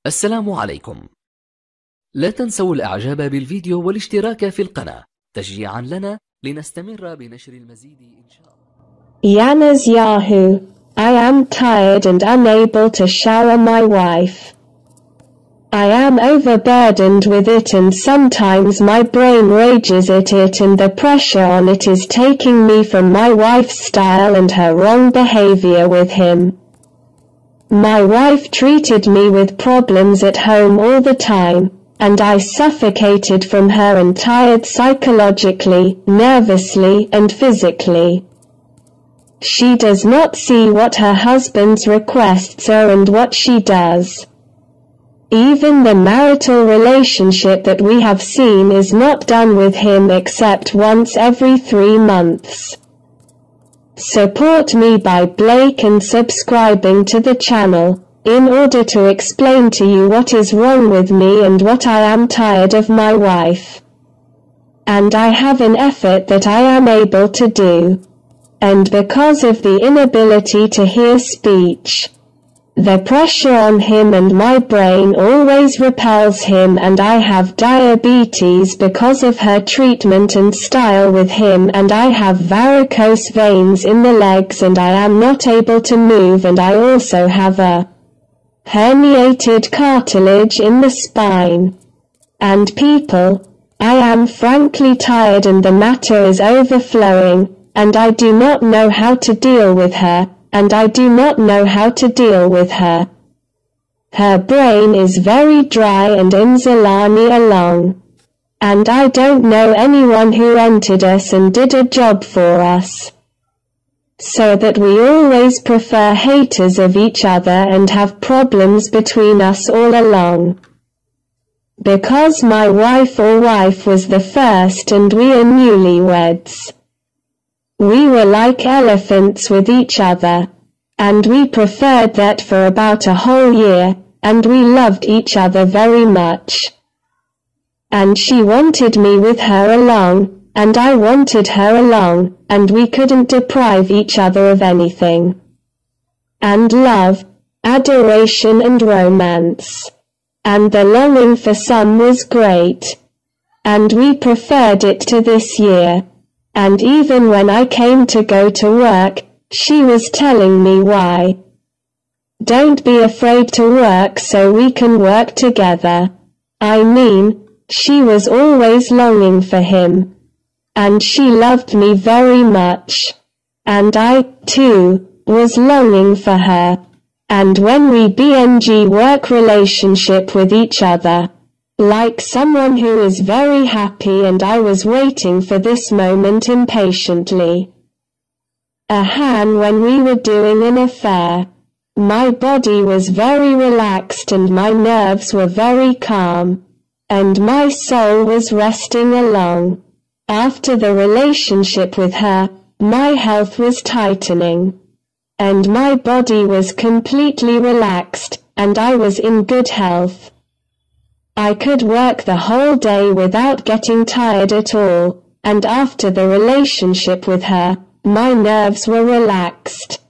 السلام عليكم. لا تنسوا الإعجاب بالفيديو والاشتراك في القناة تشجيعا لنا لنستمر بنشر المزيد إن شاء الله. Yanas Yahoo! I am tired and unable to shower my wife. I am overburdened with it and sometimes my brain rages at it and the pressure on it is taking me from my wife's style and her wrong behavior with him. My wife treated me with problems at home all the time, and I suffocated from her and tired psychologically, nervously and physically. She does not see what her husband's requests are and what she does. Even the marital relationship that we have seen is not done with him except once every 3 months. Support me by Blake and subscribing to the channel, in order to explain to you what is wrong with me and what I am tired of my wife. And I have an effort that I am able to do. And because of the inability to hear speech, the pressure on him and my brain always repels him, and I have diabetes because of her treatment and style with him, and I have varicose veins in the legs and I am not able to move, and I also have a herniated cartilage in the spine. And people, I am frankly tired and the matter is overflowing, and I do not know how to deal with her. And I do not know how to deal with her. Her brain is very dry and inzalani along. And I don't know anyone who entered us and did a job for us. So that we always prefer haters of each other and have problems between us all along. Because my wife was the first and we are newlyweds. We were like elephants with each other, and we preferred that for about a whole year, and we loved each other very much. And she wanted me with her along, and I wanted her along, and we couldn't deprive each other of anything. And love, adoration and romance. And the longing for some was great. And we preferred it to this year. And even when I came to go to work, she was telling me why. Don't be afraid to work so we can work together. I mean, she was always longing for him. And she loved me very much. And I, too, was longing for her. And when we BNG work relationship with each other, like someone who is very happy, and I was waiting for this moment impatiently. When we were doing an affair, my body was very relaxed and my nerves were very calm, and my soul was resting along. After the relationship with her, my health was tightening, and my body was completely relaxed, and I was in good health. I could work the whole day without getting tired at all, and after the relationship with her, my nerves were relaxed.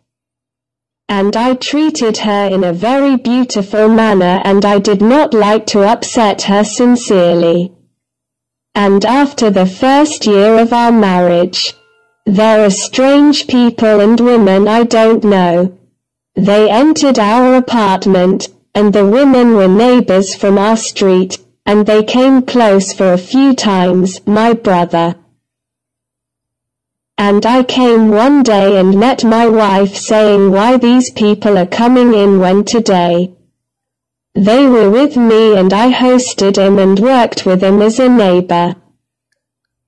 And I treated her in a very beautiful manner, and I did not like to upset her sincerely. And after the first year of our marriage, there are strange people and women I don't know. They entered our apartment, and the women were neighbors from our street, and they came close for a few times, my brother. And I came one day and met my wife saying why these people are coming in when today. They were with me and I hosted him and worked with him as a neighbor.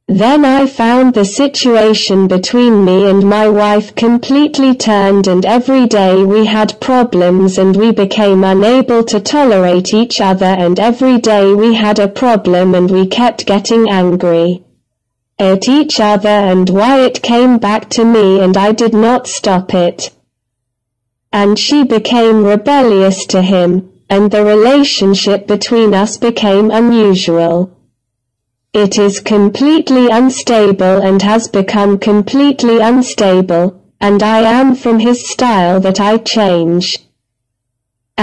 Then I found the situation between me and my wife completely turned, and every day we had problems and we became unable to tolerate each other, and every day we had a problem and we kept getting angry at each other, and why it came back to me and I did not stop it. And she became rebellious to him, and the relationship between us became unusual. It is completely unstable and has become completely unstable, and I am from his style that I change.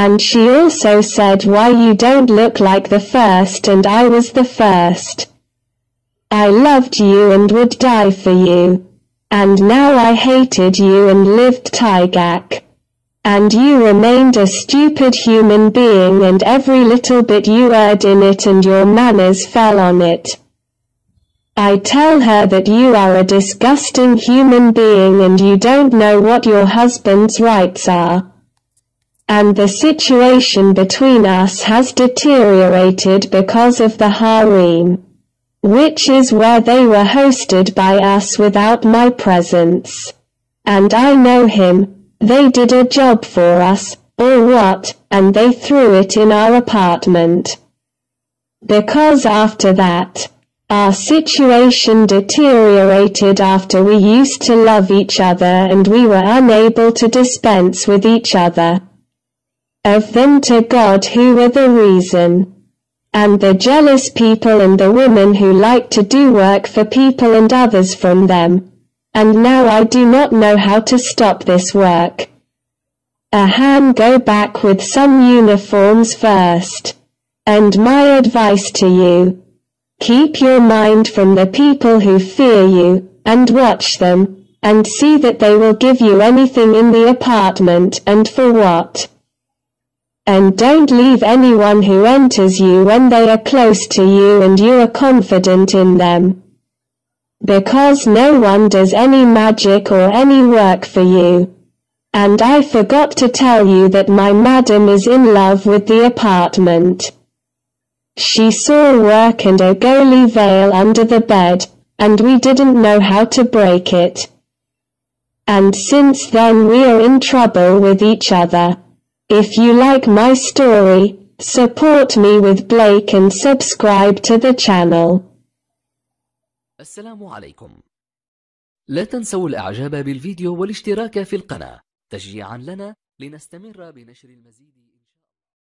And she also said, why you don't look like the first, and I was the first. I loved you and would die for you. And now I hated you and lived Tigak. And you remained a stupid human being, and every little bit you erred in it and your manners fell on it. I tell her that you are a disgusting human being and you don't know what your husband's rights are. And the situation between us has deteriorated because of the harem, which is where they were hosted by us without my presence. And I know him, they did a job for us, or what, and they threw it in our apartment. Because after that, our situation deteriorated after we used to love each other and we were unable to dispense with each other. Of them to God who were the reason. And the jealous people and the women who like to do work for people and others from them. And now I do not know how to stop this work. Go back with some uniforms first. And my advice to you. Keep your mind from the people who fear you, and watch them, and see that they will give you anything in the apartment and for what. And don't leave anyone who enters you when they are close to you and you are confident in them. Because no one does any magic or any work for you. And I forgot to tell you that my madam is in love with the apartment. She saw work and a goalie veil under the bed, and we didn't know how to break it. And since then we are in trouble with each other. If you like my story, support me with Blake and subscribe to the channel. السلام عليكم. لا تنسوا الإعجاب بالفيديو والاشتراك في القناة تشجيعا لنا لنستمر بنشر المزيد.